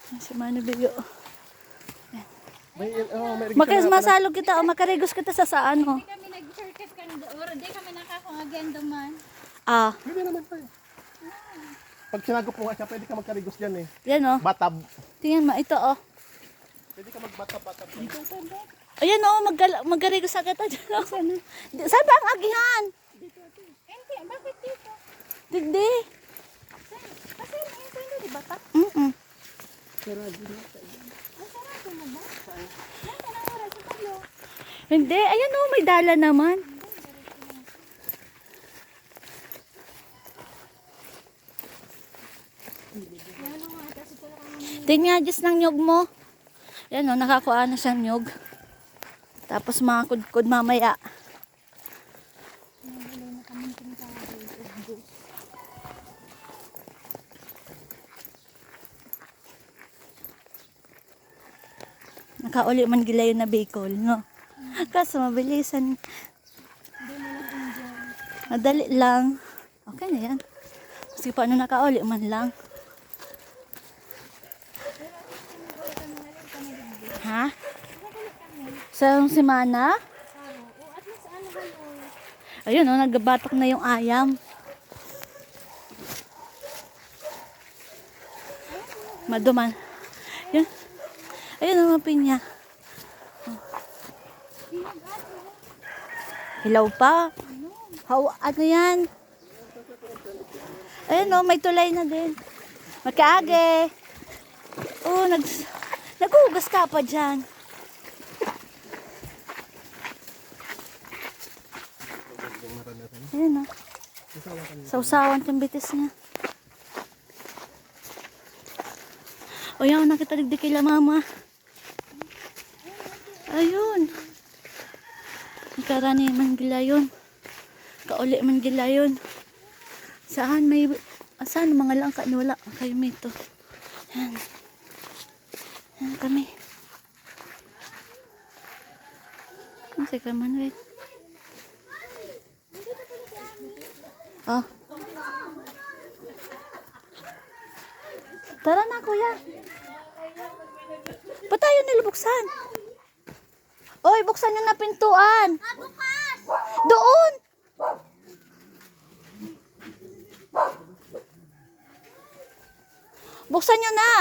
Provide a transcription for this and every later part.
Si Mano Biyo. May Masalog kita o makarigos kita sa ano. Hindi kami nag-shortcut ka na doon. Hindi kami nakakangagyan duman. Ah, Hindi naman tayo. Pag sinagop mo nga siya, pwede ka magkarigos dyan eh. yan oh. Batab. Tingnan mo, ito oh. Pwede ka magbatab-batab. Ayan oh, magkarigos agad dyan oh. Saan ba ang agihan? Hindi, bakit dito? Digdi. Kasi yung pwede, di ba ta? Sarado Ang sarado mo ba? Yan, tanawara sa talo. Hindi, ayan oh, may dala naman. Ano nga, tapos ito lang kami. Tingnan Diyos ng nyog mo. Ayan oh, nakakuha na siyang nyog. Tapos mga kudkod mamaya. Nagulay na kami tinatawag. Ubus. Nakauli man gila yun na bacol, no? Kaso mabilisan. Madali lang. Okay na yan. Kasi paano nakauli man lang. Ha? Sa semana? O, at least ano kayo? Ayun oh, nagbabatok na yung ayam. Maduman. Yun. Ayun ang mga pinya. Oh. Hilaw pa. Ano yan? Ayun oh, may tulay na din. Magkaage. Oh, naghugas ka pa dyan. Ayun oh. Sausawan yung bitis niya. O yan, nakita digdi kila mama. Ayun. Ikarani man gila yun. Kauli man gila yun. Saan may... Saan mga langka ni wala. Kayo may ito. Yan. Yan kami. Masay ka Manuel. Oh. Tara na kuya. Ba't tayo nilubuksan? Oy, buksan nyo na pintuan. Doon. Buksan nyo na.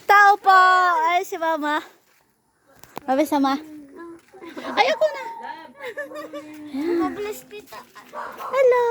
Tao po. Ay, si mama. Mabis sama. Ay, ako na. Mabilis kita. Hello.